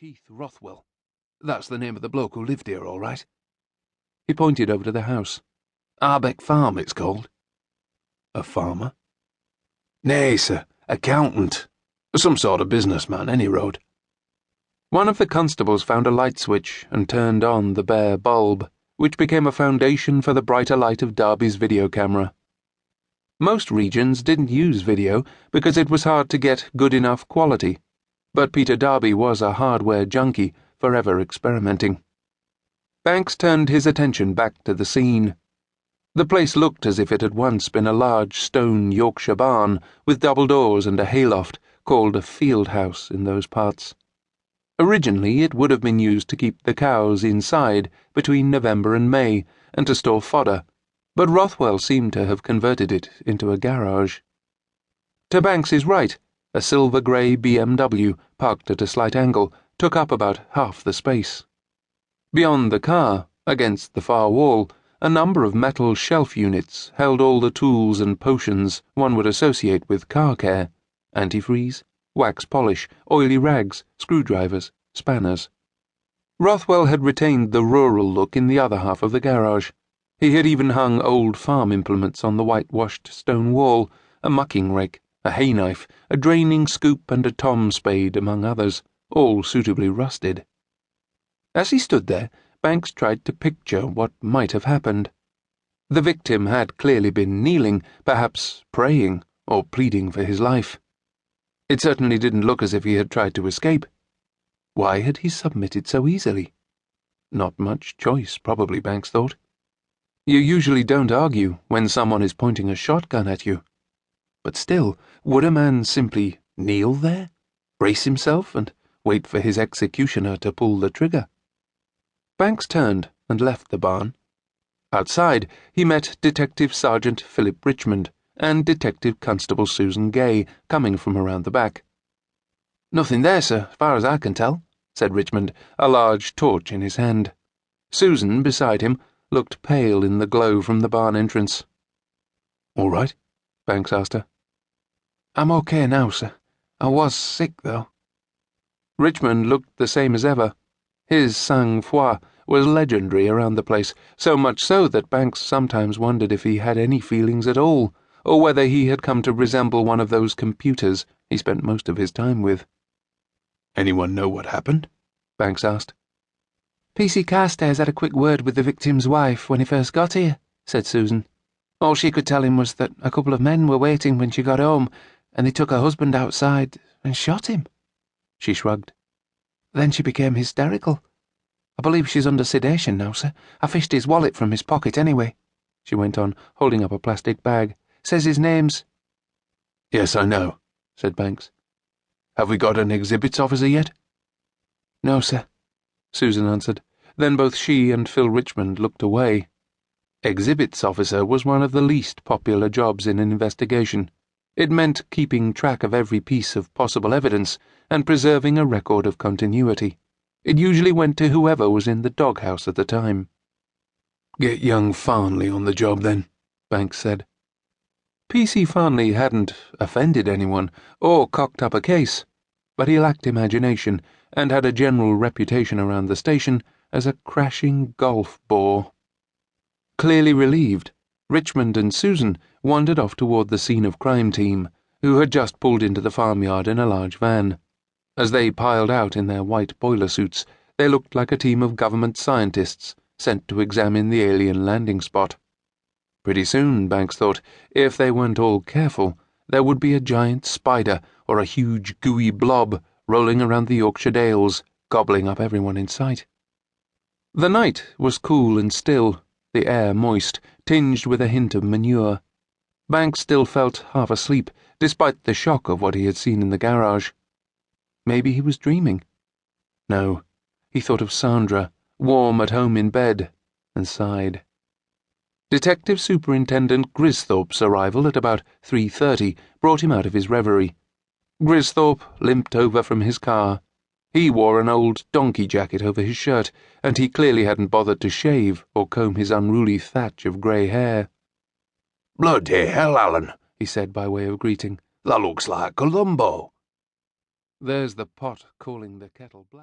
Keith Rothwell. That's the name of the bloke who lived here, all right. He pointed over to the house. Arbeck Farm, it's called. A farmer? Nay, sir, accountant. Some sort of businessman, any road. One of the constables found a light switch and turned on the bare bulb, which became a foundation for the brighter light of Darby's video camera. Most regions didn't use video because it was hard to get good enough quality, but Peter Darby was a hardware junkie, forever experimenting. Banks turned his attention back to the scene. The place looked as if it had once been a large stone Yorkshire barn with double doors and a hayloft, called a field house in those parts. Originally, it would have been used to keep the cows inside between November and May and to store fodder, but Rothwell seemed to have converted it into a garage. To Banks's right, a silver-grey BMW, parked at a slight angle, took up about half the space. Beyond the car, against the far wall, a number of metal shelf units held all the tools and potions one would associate with car care: antifreeze, wax polish, oily rags, screwdrivers, spanners. Rothwell had retained the rural look in the other half of the garage. He had even hung old farm implements on the whitewashed stone wall: a mucking rake, a hay knife, a draining scoop, and a tom spade, among others, all suitably rusted. As he stood there, Banks tried to picture what might have happened. The victim had clearly been kneeling, perhaps praying or pleading for his life. It certainly didn't look as if he had tried to escape. Why had he submitted so easily? Not much choice, probably, Banks thought. You usually don't argue when someone is pointing a shotgun at you. But still, would a man simply kneel there, brace himself, and wait for his executioner to pull the trigger? Banks turned and left the barn. Outside, he met Detective Sergeant Philip Richmond and Detective Constable Susan Gay coming from around the back. "Nothing there, sir, as far as I can tell," said Richmond, a large torch in his hand. Susan, beside him, looked pale in the glow from the barn entrance. "All right?" Banks asked her. "I'm okay now, sir. I was sick, though." Richmond looked the same as ever. His sang-froid was legendary around the place, so much so that Banks sometimes wondered if he had any feelings at all, or whether he had come to resemble one of those computers he spent most of his time with. "Anyone know what happened?" Banks asked. "PC Carstairs had a quick word with the victim's wife when he first got here," said Susan. "All she could tell him was that a couple of men were waiting when she got home, and they took her husband outside and shot him." She shrugged. "Then she became hysterical. I believe she's under sedation now, sir. I fished his wallet from his pocket anyway," she went on, holding up a plastic bag. "Says his name's—" "Yes, I know," said Banks. "Have we got an exhibits officer yet?" "No, sir," Susan answered. Then both she and Phil Richmond looked away. Exhibits officer was one of the least popular jobs in an investigation. It meant keeping track of every piece of possible evidence and preserving a record of continuity. It usually went to whoever was in the doghouse at the time. "Get young Farnley on the job, then," Banks said. PC Farnley hadn't offended anyone or cocked up a case, but he lacked imagination and had a general reputation around the station as a crashing golf bore. Clearly relieved, Richmond and Susan wandered off toward the scene of crime team, who had just pulled into the farmyard in a large van. As they piled out in their white boiler suits, they looked like a team of government scientists sent to examine the alien landing spot. Pretty soon, Banks thought, if they weren't all careful, there would be a giant spider or a huge gooey blob rolling around the Yorkshire Dales, gobbling up everyone in sight. The night was cool and still, the air moist, tinged with a hint of manure. Banks still felt half asleep, despite the shock of what he had seen in the garage. Maybe he was dreaming. No, he thought of Sandra, warm at home in bed, and sighed. Detective Superintendent Gristhorpe's arrival at about 3:30 brought him out of his reverie. Gristhorpe limped over from his car. He wore an old donkey jacket over his shirt, and he clearly hadn't bothered to shave or comb his unruly thatch of grey hair. "Bloody hell, Alan," he said by way of greeting. "That looks like Columbo." "There's the pot calling the kettle black."